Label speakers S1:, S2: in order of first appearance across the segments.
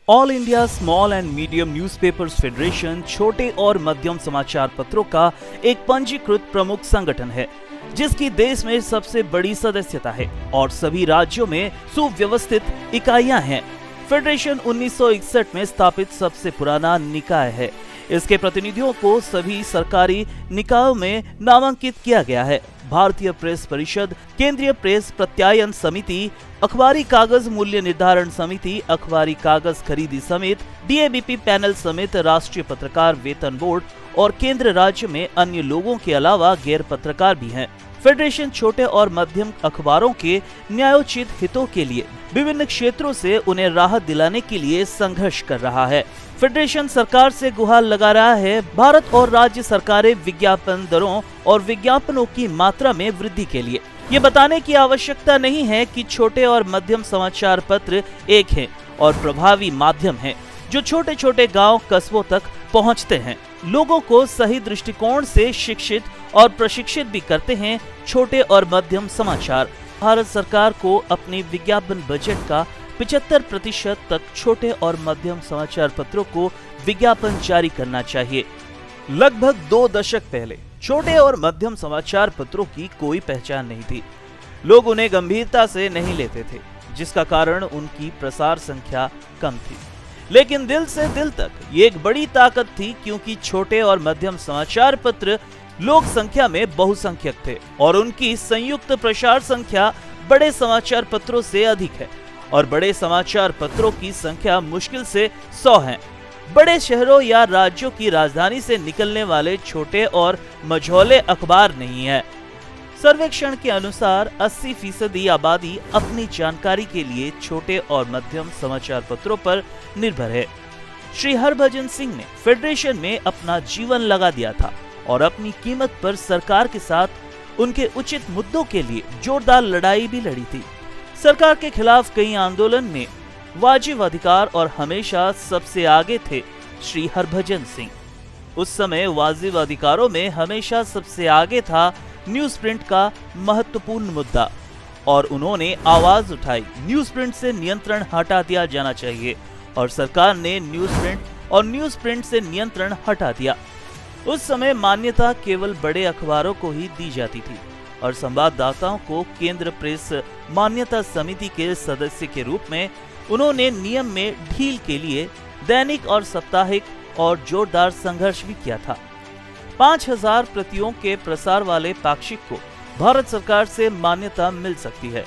S1: All India small and medium newspapers federation छोटे और मध्यम समाचार पत्रों का एक पंजीकृत प्रमुख संगठन है, जिसकी देश में सबसे बड़ी सदस्यता है और सभी राज्यों में सुव्यवस्थित इकाइयां हैं। फेडरेशन 1961 में स्थापित सबसे पुराना निकाय है। इसके प्रतिनिधियों को सभी सरकारी निकायों में नामांकित किया गया है। भारतीय प्रेस परिषद, केंद्रीय प्रेस प्रत्यायन समिति, अखबारी कागज मूल्य निर्धारण समिति, अखबारी कागज खरीदी समिति, DABP पैनल समिति, राष्ट्रीय पत्रकार वेतन बोर्ड और केंद्र राज्य में अन्य लोगों के अलावा गैर पत्रकार भी हैं। फेडरेशन छोटे और मध्यम अखबारों के न्यायोचित हितों के लिए विभिन्न क्षेत्रों से उन्हें राहत दिलाने के लिए संघर्ष कर रहा है। फेडरेशन सरकार से गुहार लगा रहा है भारत और राज्य सरकारें विज्ञापन दरों और विज्ञापनों की मात्रा में वृद्धि के लिए। ये बताने की आवश्यकता नहीं है कि छोटे और मध्यम समाचार पत्र एक हैं और प्रभावी माध्यम हैं, जो छोटे छोटे गांव कस्बों तक पहुंचते हैं, लोगों को सही दृष्टिकोण से शिक्षित और प्रशिक्षित भी करते हैं। छोटे और मध्यम समाचार। भारत सरकार को अपनी विज्ञापन बजट का 75% तक छोटे और मध्यम समाचार पत्रों को विज्ञापन जारी करना चाहिए। लगभग 2 दशक पहले छोटे और मध्यम समाचार पत्रों की कोई पहचान नहीं थी। लोग उन्हें गंभीरता से नहीं लेते थे, जिसका कारण उनकी प्रसार संख्या कम थी। लेकिन दिल से दिल तक ये एक बड़ी ताकत थी, क्योंकि छोटे और मध्यम समाचार पत्र लोक संख्या में बहुसंख्यक थे और उनकी संयुक्त प्रसार संख्या बड़े समाचार पत्रों से अधिक है और बड़े समाचार पत्रों की संख्या मुश्किल से 100 है। बड़े शहरों या राज्यों की राजधानी से निकलने वाले छोटे और मझौले अखबार नहीं है। सर्वेक्षण के अनुसार 80% आबादी अपनी जानकारी के लिए छोटे और मध्यम समाचार पत्रों पर निर्भर है। श्री हरभजन सिंह ने फेडरेशन में अपना जीवन लगा दिया था और अपनी कीमत पर सरकार के साथ उनके उचित मुद्दों के लिए जोरदार लड़ाई भी लड़ी थी। सरकार के खिलाफ कई आंदोलन में वाजिब अधिकार और हमेशा सबसे आगे थे श्री हरभजन सिंह। उस समय वाजिब अधिकारों में हमेशा सबसे आगे था न्यूज प्रिंट का महत्वपूर्ण मुद्दा और उन्होंने आवाज उठाई, न्यूज प्रिंट से नियंत्रण हटा दिया जाना चाहिए और सरकार ने न्यूज प्रिंट से नियंत्रण हटा दिया। उस समय मान्यता केवल बड़े अखबारों को ही दी जाती थी और संवाददाताओं को केंद्र प्रेस मान्यता समिति के सदस्य के रूप में उन्होंने नियम में ढील के लिए दैनिक और साप्ताहिक और जोरदार संघर्ष भी किया था। 5000 प्रतियों के प्रसार वाले पाक्षिक को भारत सरकार से मान्यता मिल सकती है।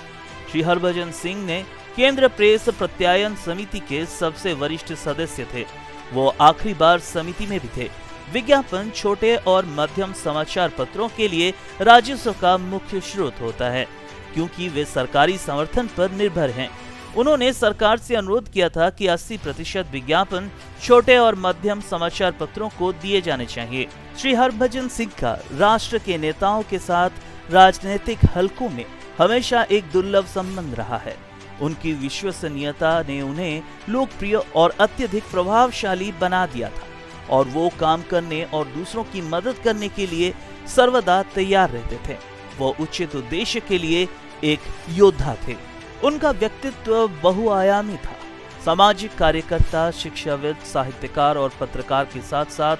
S1: श्री हरभजन सिंह ने केंद्र प्रेस प्रत्यायन समिति के सबसे वरिष्ठ सदस्य थे। वो आखिरी बार समिति में भी थे। विज्ञापन छोटे और मध्यम समाचार पत्रों के लिए राजस्व का मुख्य स्रोत होता है, क्योंकि वे सरकारी समर्थन पर निर्भर हैं। उन्होंने सरकार से अनुरोध किया था कि 80% विज्ञापन छोटे और मध्यम समाचार पत्रों को दिए जाने चाहिए। श्री हरभजन सिंह का राष्ट्र के नेताओं के साथ राजनीतिक हलकों में हमेशा एक दुर्लभ संबंध रहा है। उनकी विश्वसनीयता ने उन्हें लोकप्रिय और अत्यधिक प्रभावशाली बना दिया था और वो काम करने और दूसरों की मदद करने के लिए सर्वदा तैयार रहते थे। वो उचित उद्देश्य के लिए एक योद्धा थे। उनका व्यक्तित्व बहुआयामी था। सामाजिक कार्यकर्ता, शिक्षाविद, साहित्यकार और पत्रकार के साथ साथ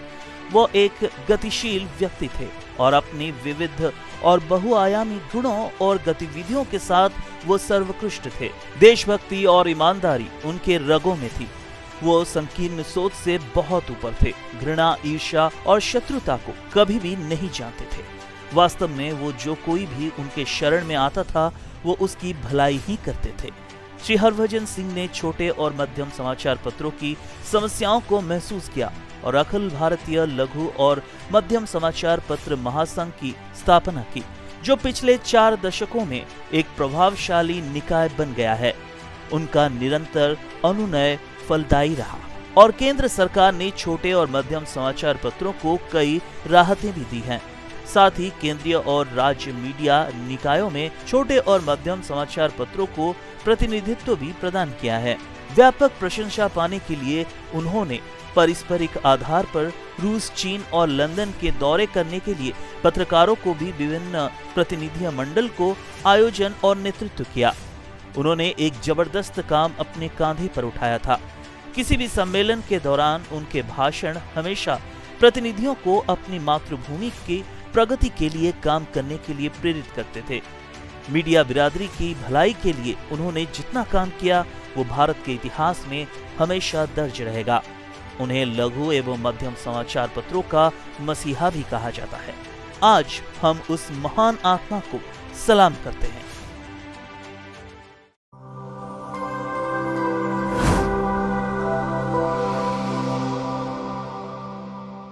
S1: वो एक गतिशील व्यक्ति थे और अपनी विविध और बहुआयामी गुणों और गतिविधियों के साथ वो सर्वोत्कृष्ट थे। देशभक्ति और ईमानदारी उनके रगों में थी। वो संकीर्ण सोच से बहुत ऊपर थे। घृणा, ईर्ष्या और शत्रुता को कभी भी नहीं जानते थे। वास्तव में वो जो कोई भी उनके शरण में आता था, वो उसकी भलाई ही करते थे। श्री हरभजन सिंह ने छोटे और मध्यम समाचार पत्रों की समस्याओं को महसूस किया और अखिल भारतीय लघु और मध्यम समाचार पत्र महासंघ की स्थापना की, जो पिछले 4 दशकों में एक प्रभावशाली निकाय बन गया है। उनका निरंतर अनुनय फलदायी रहा और केंद्र सरकार ने छोटे और मध्यम समाचार पत्रों को कई राहतें भी दी हैं। साथ ही केंद्रीय और राज्य मीडिया निकायों में छोटे और मध्यम समाचार पत्रों को प्रतिनिधित्व भी प्रदान किया है। व्यापक प्रशंसा पाने के लिए उन्होंने पारस्परिक आधार पर रूस, चीन और लंदन के दौरे करने के लिए पत्रकारों को भी विभिन्न प्रतिनिधि मंडल को आयोजन और नेतृत्व किया। उन्होंने एक जबरदस्त काम अपने कांधे पर उठाया था। किसी भी सम्मेलन के दौरान उनके भाषण हमेशा प्रतिनिधियों को अपनी मातृभूमि की प्रगति के लिए काम करने के लिए प्रेरित करते थे। मीडिया बिरादरी की भलाई के लिए उन्होंने जितना काम किया वो भारत के इतिहास में हमेशा दर्ज रहेगा। उन्हें लघु एवं मध्यम समाचार पत्रों का मसीहा भी कहा जाता है। आज हम उस महान आत्मा को सलाम करते हैं।